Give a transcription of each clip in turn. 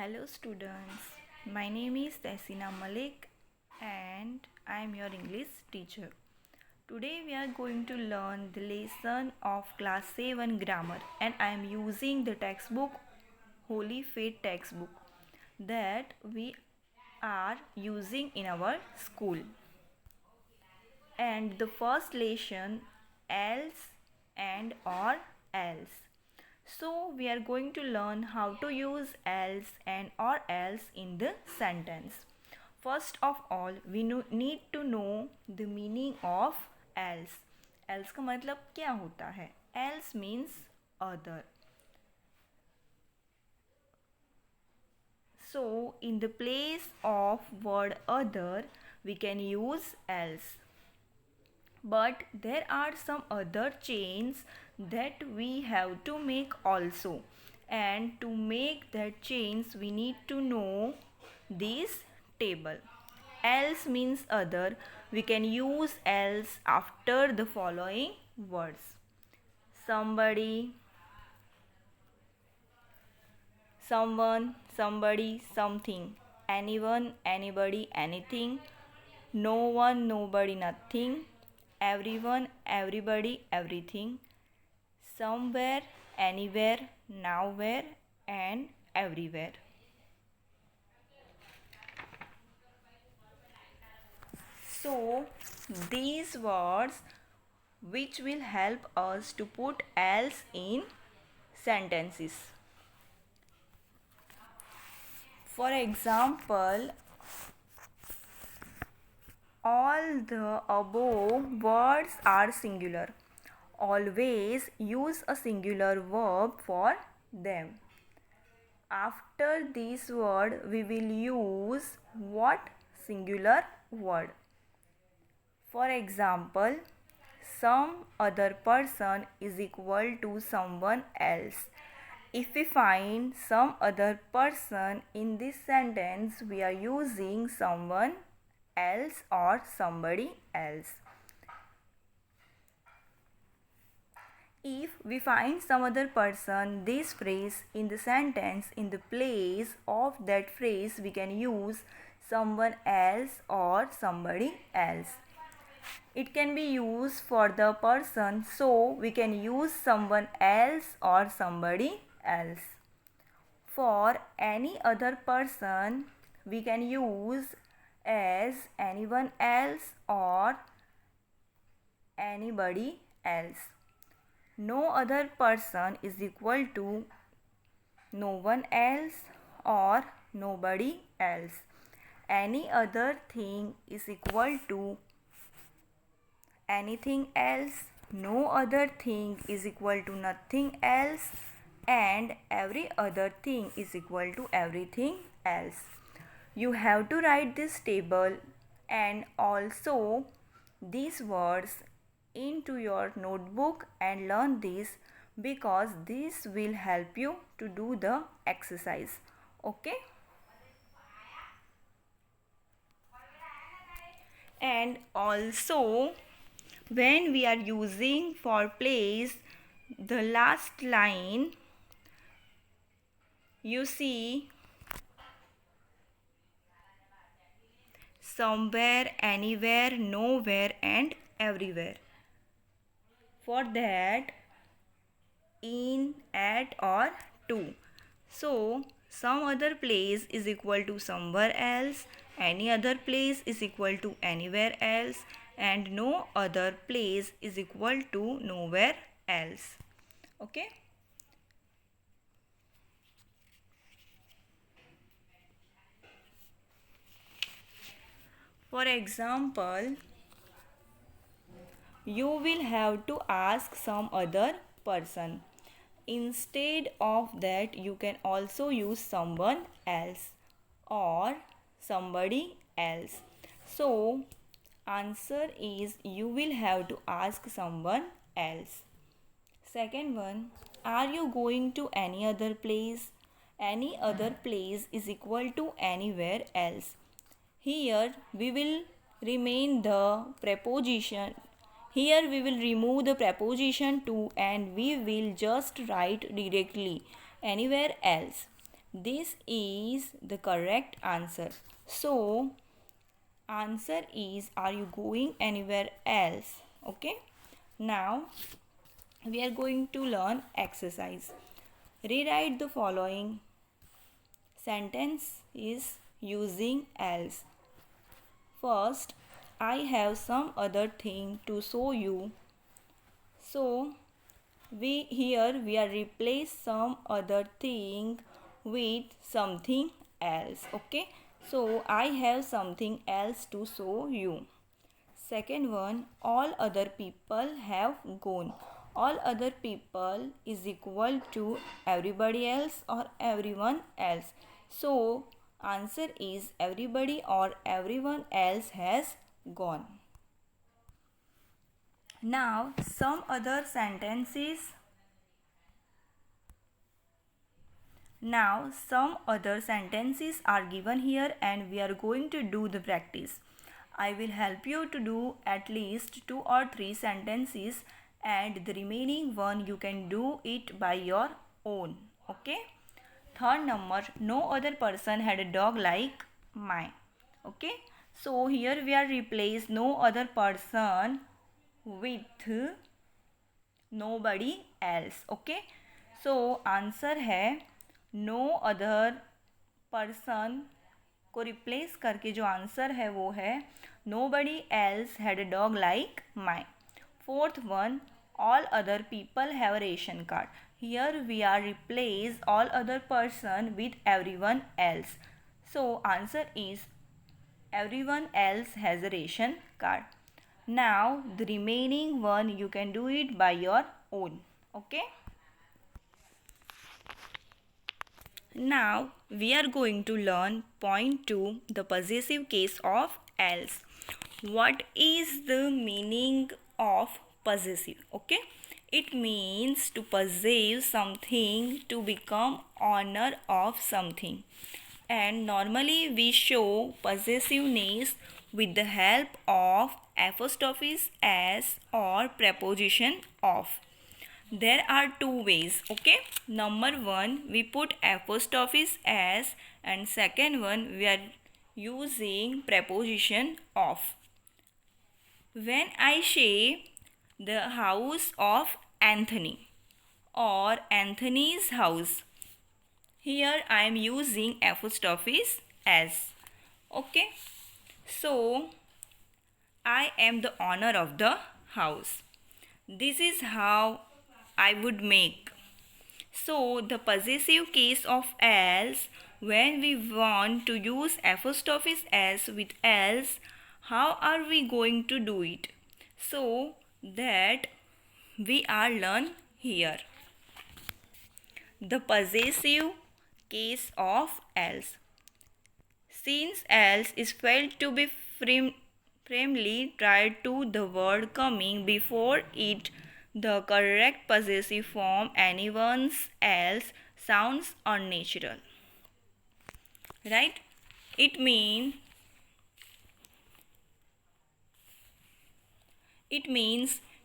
Hello students, my name is Tehsina Malik and I am your English teacher. Today we are going to learn the lesson of class 7 grammar and I am using the textbook Holy Faith textbook that we are using in our school. And the first lesson else and or else. So we are going to learn how to use else and or else in the sentence. First of all, we need to know the meaning of else. Else का मतलब क्या होता है? Else means other. So in the place of word other, we can use else. But there are some other chains that we have to make also, and to make that chains we need to know this table. Else means other. We can use else after the following words: somebody, someone, somebody, something, anyone, anybody, anything, no one, nobody, nothing, everyone, everybody, everything, somewhere, anywhere, nowhere, and everywhere. So, these words which will help us to put else in sentences. For example, all the above words are singular. Always use a singular verb for them. After this word, we will use what singular word? For example, some other person is equal to someone else. If we find some other person in this sentence, we are using someone else or somebody else. If we find some other person, this phrase in the sentence, in the place of that phrase, we can use someone else or somebody else. It can be used for the person, so we can use someone else or somebody else. For any other person, we can use as anyone else or anybody else. No other person is equal to no one else or nobody else. Any other thing is equal to anything else. No other thing is equal to nothing else, and every other thing is equal to everything else. You have to write this table and also these words into your notebook and learn this, because this will help you to do the exercise. Okay? And also, when we are using for place, the last line, you see somewhere, anywhere, nowhere, and everywhere. For that, in, at, or to. So, some other place is equal to somewhere else, any other place is equal to anywhere else, and no other place is equal to nowhere else. Okay? For example, you will have to ask some other person. Instead of that, you can also use someone else or somebody else. So, answer is you will have to ask someone else. Second one, are you going to any other place? Any other place is equal to anywhere else. Here we will remain the preposition. Here we will remove the preposition to and we will just write directly anywhere else. This is the correct answer. So, answer is, are you going anywhere else? Okay. Now, we are going to learn exercise. Rewrite the following sentences using else. First, I have some other thing to show you. So, we are replace some other thing with something else. Okay. So, I have something else to show you. Second one, all other people have gone. All other people is equal to everybody else or everyone else. So, answer is everybody or everyone else has gone. Now, some other sentences. Now, some other sentences are given here and we are going to do the practice. I will help you to do at least 2 or 3 sentences and the remaining one you can do it by your own. Okay. Third number, no other person had a dog like mine. Okay. So, here we are replace no other person with nobody else. Okay. So, answer है no other person को replace करके जो answer है वो है nobody else had a dog like my. Fourth one, all other people have ration card. Here we are replace all other person with everyone else. So answer is everyone else has a ration card. Now the remaining one you can do it by your own. Okay. Now we are going to learn point 2, the possessive case of else. What is the meaning of possessive? Okay. It means to possess something, to become owner of something. And normally we show possessiveness with the help of apostrophe s or preposition of. There are 2 ways. Okay. Number 1, we put apostrophe s, and second one we are using preposition of. When I say the house of Anthony or Anthony's house, here I am using apostrophe s. Okay. So, I am the owner of the house. This is how I would make. So, the possessive case of else, when we want to use apostrophe s with else, how are we going to do it? So, that we are learn here. The possessive case of else. Since else is felt to be firmly tied to the word coming before it, the correct possessive form anyone's else sounds unnatural. Right? It means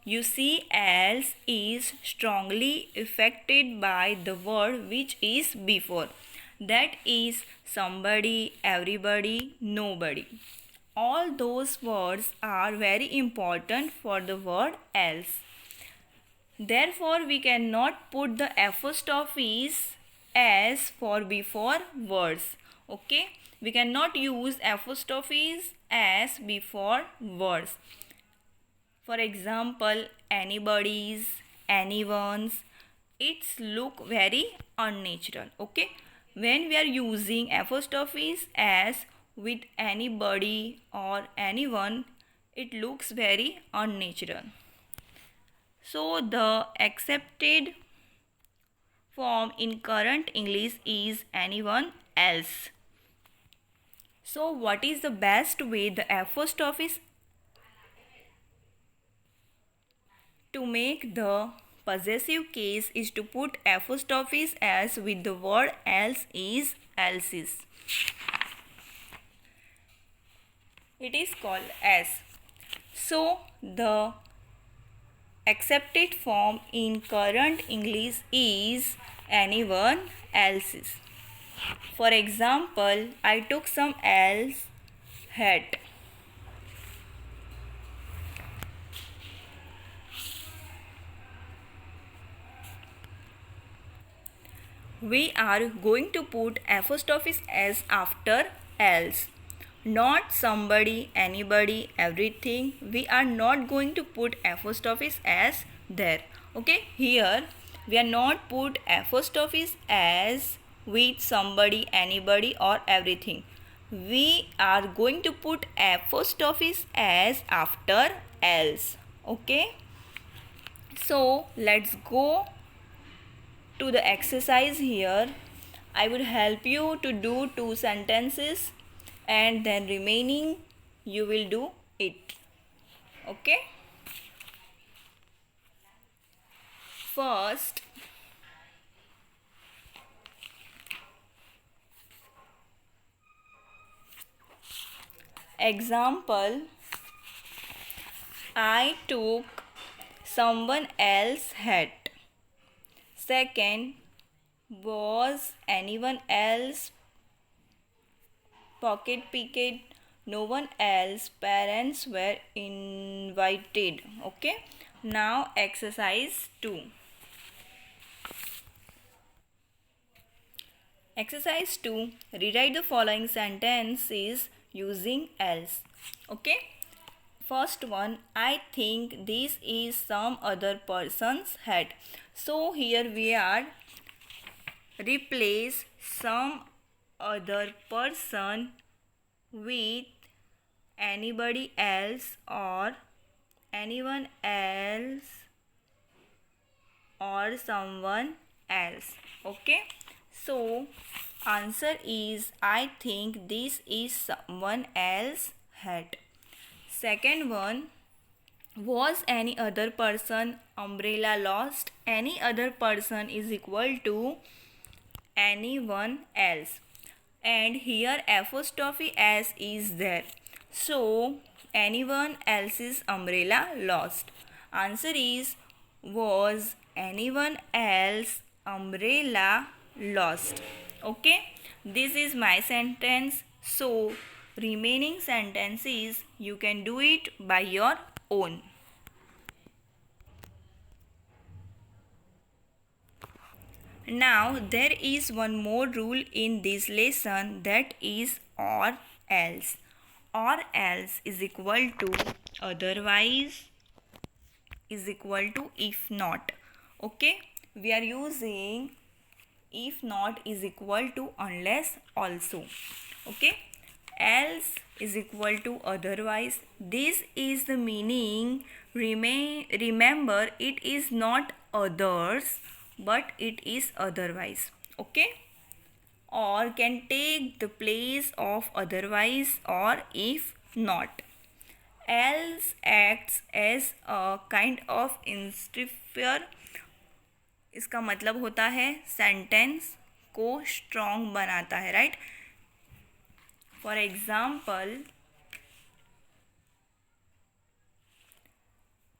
you see else is strongly affected by the word which is before. That is somebody, everybody, nobody. All those words are very important for the word else. Therefore, we cannot put the apostrophes s for before words. Okay? We cannot use apostrophes s before words. For example, anybody's, anyone's, it's look very unnatural. Okay. When we are using apostrophes s with anybody or anyone, it looks very unnatural. So the accepted form in current English is anyone else. So what is the best way the apostrophes to make the possessive case is to put apostrophes s with the word else is else's. It is called as. So the accepted form in current English is anyone else's. For example, I took some else hat. We are going to put apostrophe s after else. Not somebody, anybody, everything. We are not going to put apostrophe s there. Okay, here we are not put apostrophe s with somebody, anybody or everything. We are going to put apostrophe s after else. Okay, so let's go to the exercise here. I would help you to do 2 sentences and then remaining you will do it. Okay. First, example, I took someone else's hat. Second, was anyone else pocket picked? No one else. Parents were invited. Okay. Now exercise 2. Exercise 2. Rewrite the following sentences using else. Okay. First one, I think this is some other person's hat. So here we are replace some other person with anybody else or anyone else or someone else. Okay, so answer is I think this is someone else hat. Second one, was any other person umbrella lost? Any other person is equal to anyone else, and here apostrophe s is there, so anyone else's umbrella lost. Answer is was anyone else umbrella lost. Okay, this is my sentence, so remaining sentences you can do it by your own. Now there is one more rule in this lesson, that is or else. Or else is equal to otherwise is equal to if not. Okay, we are using if not is equal to unless also. Okay, else is equal to otherwise. This is the meaning. Remember, it is not others but it is otherwise. Okay, or can take the place of otherwise or if not. Else acts as a kind of इंस्टिफियर. इसका मतलब होता है sentence को strong बनाता है, right. For example,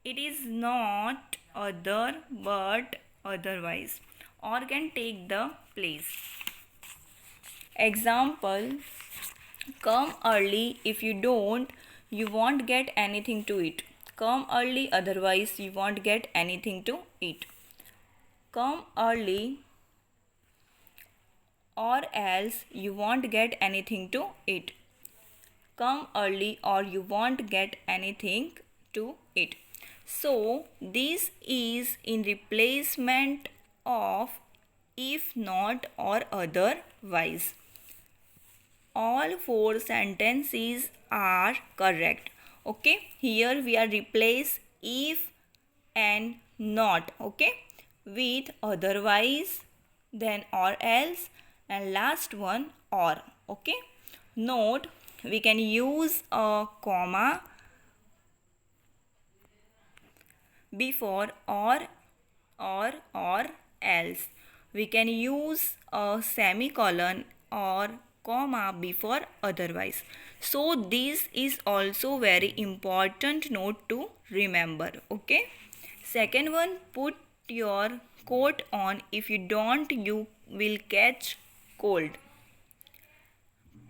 it is not other but otherwise, or can take the place. Example, come early, if you don't you won't get anything to eat. Come early, otherwise you won't get anything to eat. Come early or else you won't get anything to eat. Come early or you won't get anything to eat. So this is in replacement of if not or otherwise. All 4 sentences are correct. Okay, here we are replace if and not, okay, with otherwise, then or else, and last one or. Okay, note, we can use a comma before or else. We can use a semicolon or comma before otherwise. So this is also very important note to remember. Okay, second one, put your coat on, if you don't you will catch cold.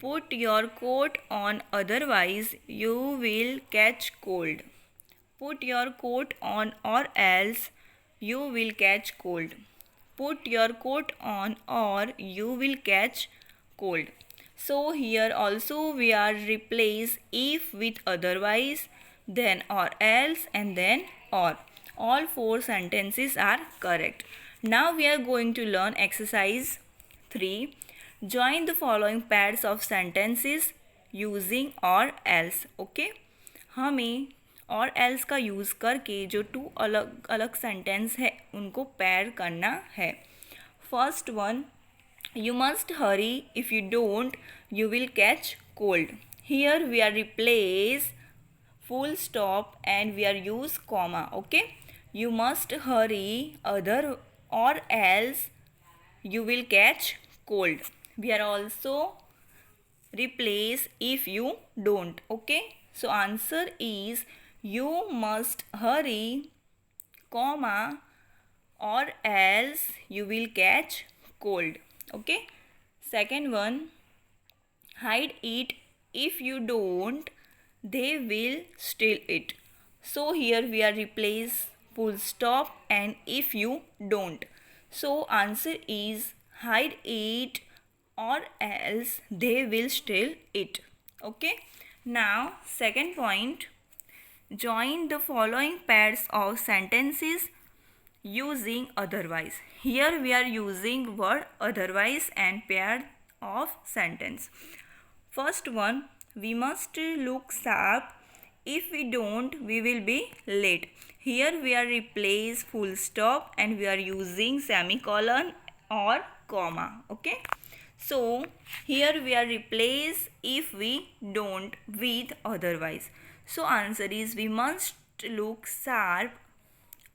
Put your coat on, otherwise you will catch cold. Put your coat on, or else you will catch cold. Put your coat on, or you will catch cold. So here also we are replace if with otherwise, then or else, and then or. All four sentences are correct. Now we are going to learn exercise 3. Join the following pairs of sentences using or else. Okay, हमें और else का use करके जो 2 अलग अलग sentence है उनको पैर करना है. First one, you must hurry, if you don't you will catch cold. Here we are replace full stop and we are use comma. Okay, you must hurry, other or else you will catch cold. We are also replace if you don't. Okay, so answer is you must hurry, comma, or else you will catch cold. Okay, second one, hide it, if you don't they will steal it. So here we are replace full stop and if you don't. So answer is hide it or else they will steal it. Okay, now second point, join the following pairs of sentences using otherwise. Here we are using word otherwise and pair of sentence. First one, we must look sharp, if we don't we will be late. Here we are replace full stop and we are using semicolon or comma. Okay, so here we are replace if we don't with otherwise. So answer is we must look sharp,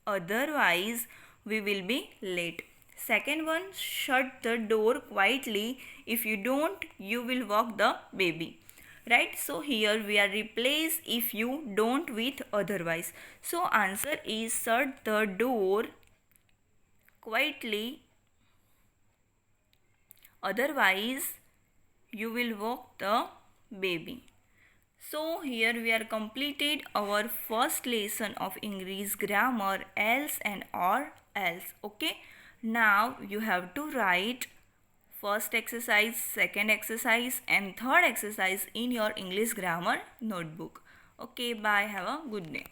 otherwise we will be late. Second one, shut the door quietly, if you don't you will walk the baby. Right, so here we are replace if you don't with otherwise. So answer is shut the door quietly, otherwise you will walk the baby. So here we are completed our first lesson of English grammar, else and or else. Okay, now you have to write first exercise, second exercise and third exercise in your English grammar notebook. Okay, bye, have a good day.